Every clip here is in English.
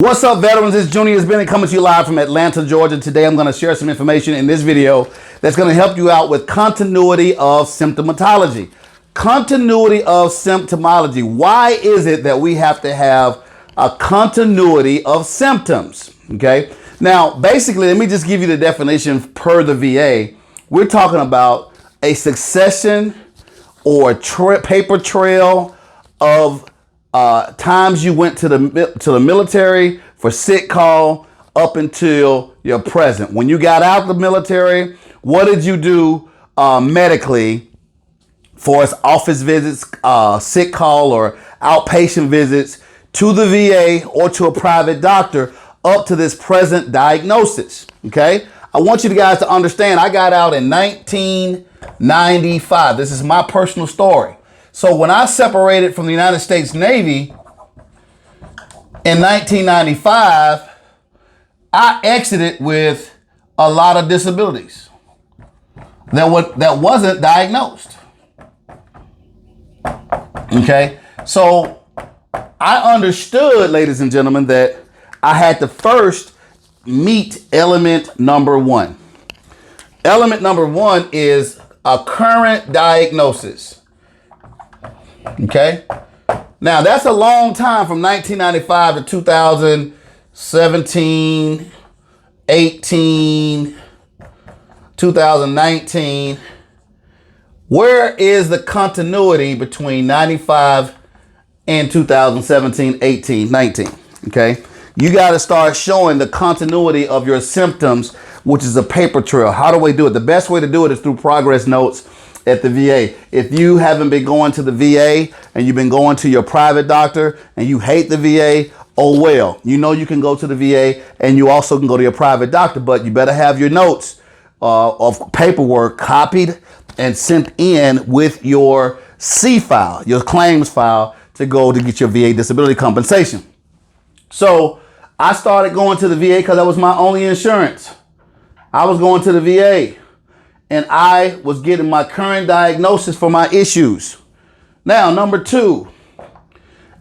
What's up, veterans? It's Junior Bennett coming to you live from Atlanta, Georgia. Today I'm going to share some information in this video that's going to help you out with continuity of symptomatology. Continuity of symptomology. Why is it that we have to have a continuity of symptoms? Okay. Now, basically, let me just give you the definition per the VA. We're talking about a succession or paper trail of times you went to the military for sick call up until your present. When you got out of the military, what did you do medically for office visits, sick call or outpatient visits to the VA or to a private doctor up to this present diagnosis? Okay. I want you guys to understand I got out in 1995. This is my personal story. So when I separated from the United States Navy in 1995, I exited with a lot of disabilities that wasn't diagnosed. Okay, so I understood, ladies and gentlemen, that I had to first meet element number one. Element number one is a current diagnosis. Okay. Now that's a long time from 1995 to 2017, 18, 2019. Where is the continuity between 95 and 2017, 18, 19? Okay. You got to start showing the continuity of your symptoms, which is a paper trail. How do we do it? The best way to do it is through progress notes at the VA. If you haven't been going to the VA and you've been going to your private doctor and you hate the VA, oh well. You know you can go to the VA and you also can go to your private doctor, but you better have your notes of paperwork copied and sent in with your C file, your claims file, to go to get your VA disability compensation. So I started going to the VA because that was my only insurance. I was going to the VA. And I was getting my current diagnosis for my issues. Now, number two,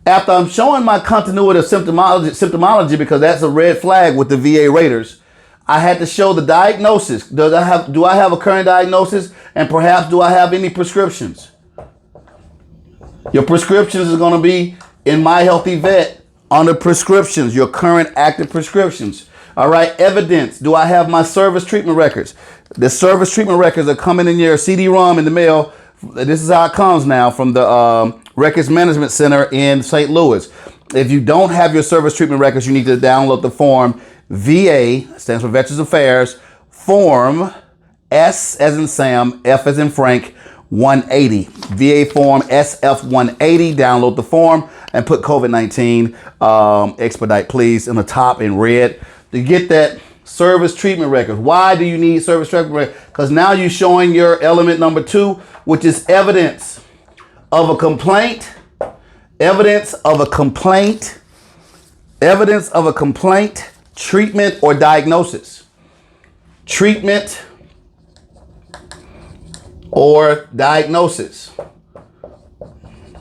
after I'm showing my continuity of symptomology, because that's a red flag with the VA raters, I had to show the diagnosis. Do I have a current diagnosis? And perhaps do I have any prescriptions? Your prescriptions is going to be in My Healthy Vet under prescriptions, your current active prescriptions. All right, evidence. Do I have my service treatment records? The service treatment records are coming in your CD-ROM in the mail. This is how it comes now from the Records Management Center in St. Louis. If you don't have your service treatment records, you need to download the form VA, stands for Veterans Affairs, form S as in Sam, F as in Frank, 180. VA form SF180. Download the form and put COVID-19 expedite please in the top in red to get that service treatment record. Why do you need service treatment record? Because now you're showing your element number two, which is evidence of a complaint, evidence of a complaint, evidence of a complaint, treatment or diagnosis. Treatment or diagnosis.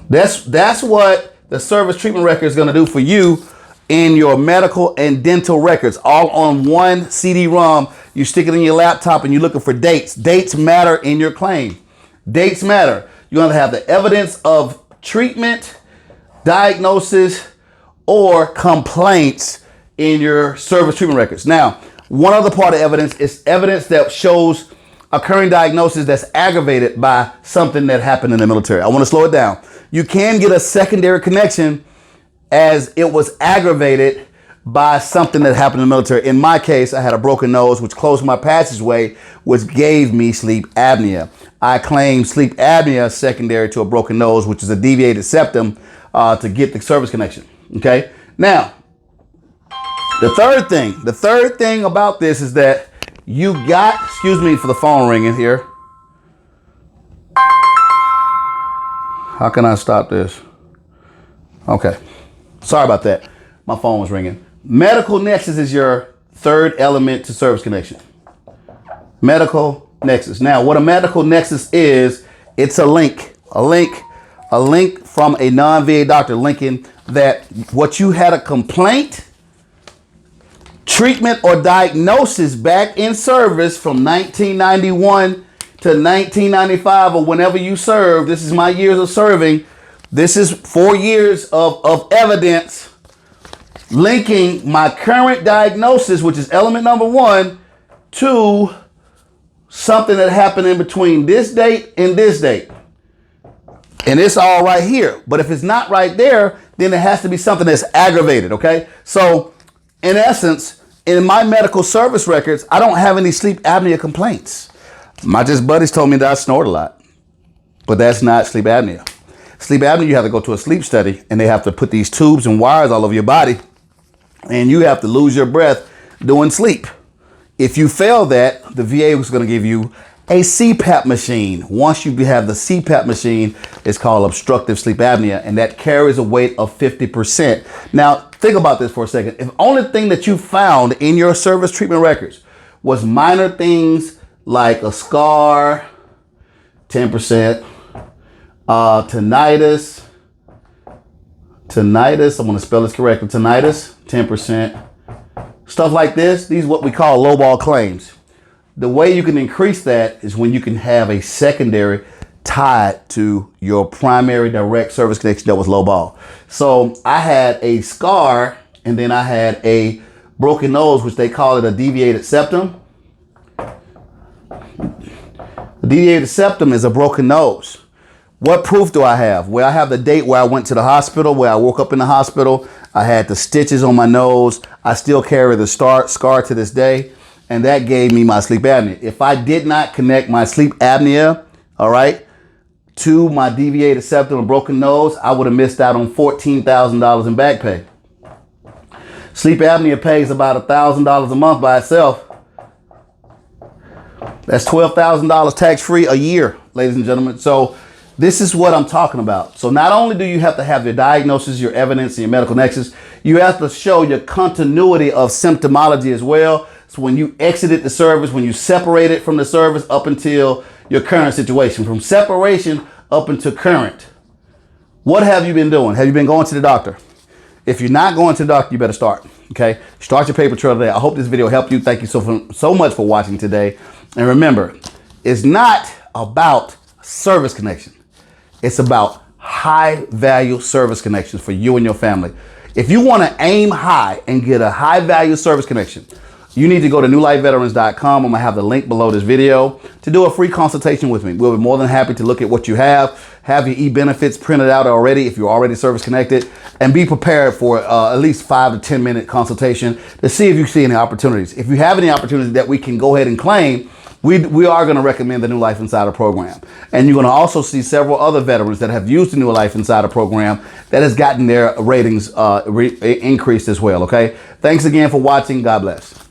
That's what the service treatment record is going to do for you in your medical and dental records, all on one CD-ROM. You stick it in your laptop and you're looking for dates. Dates matter in your claim. Dates matter. You're going to have the evidence of treatment, diagnosis, or complaints in your service treatment records. Now, one other part of evidence is evidence that shows a current diagnosis that's aggravated by something that happened in the military. I want to slow it down. You can get a secondary connection as it was aggravated by something that happened in the military. In my case, I had a broken nose, which closed my passageway, which gave me sleep apnea. I claim sleep apnea secondary to a broken nose, which is a deviated septum, to get the service connection. Okay. Now, the third thing about this is that you got, excuse me for the phone ringing here. How can I stop this? Okay. Sorry about that. My phone was ringing. Medical Nexus is your third element to service connection. Medical Nexus. Now, what a medical nexus is, it's a link from a non-VA doctor linking that what you had a complaint treatment or diagnosis back in service from 1991 to 1995 or whenever you serve. This is my years of serving. This is 4 years of evidence linking my current diagnosis, which is element number 1, to something that happened in between this date and this date. And it's all right here. But if it's not right there, then it has to be something that's aggravated, okay? So in essence, in my medical service records, I don't have any sleep apnea complaints. My just buddies told me that I snore a lot, but that's not sleep apnea. Sleep apnea, you have to go to a sleep study and they have to put these tubes and wires all over your body and you have to lose your breath during sleep. If you fail that, the VA was going to give you a CPAP machine. Once you have the CPAP machine, it's called obstructive sleep apnea, and that carries a weight of 50%. Now, think about this for a second. If only thing that you found in your service treatment records was minor things like a scar, 10%, tinnitus, I'm going to spell this correctly, tinnitus, 10%, stuff like this, these are what we call lowball claims. The way you can increase that is when you can have a secondary tied to your primary direct service connection that was lowball. So I had a scar and then I had a broken nose, which they call it a deviated septum. The deviated septum is a broken nose. What proof do I have? Well, I have the date where I went to the hospital, where I woke up in the hospital. I had the stitches on my nose. I still carry the scar to this day. And that gave me my sleep apnea. If I did not connect my sleep apnea, all right, to my deviated septum and broken nose, I would have missed out on $14,000 in back pay. Sleep apnea pays about $1,000 a month by itself. That's $12,000 tax-free a year, ladies and gentlemen. So this is what I'm talking about. So not only do you have to have your diagnosis, your evidence, and your medical nexus, you have to show your continuity of symptomology as well. So when you exited the service, when you separated from the service up until your current situation, from separation up until current, what have you been doing? Have you been going to the doctor? If you're not going to the doctor, you better start. Okay, start your paper trail today. I hope this video helped you. Thank you so much for watching today. And remember, it's not about service connection. It's about high value service connections for you and your family. If you want to aim high and get a high value service connection, you need to go to newlifeveterans.com. I'm going to have the link below this video to do a free consultation with me. We'll be more than happy to look at what you have your e-benefits printed out already if you're already service connected, and be prepared for at least 5 to 10 minute consultation to see if you see any opportunities. If you have any opportunities that we can go ahead and claim, we are going to recommend the New Life Insider program. And you're going to also see several other veterans that have used the New Life Insider program that has gotten their ratings increased as well. Okay. Thanks again for watching. God bless.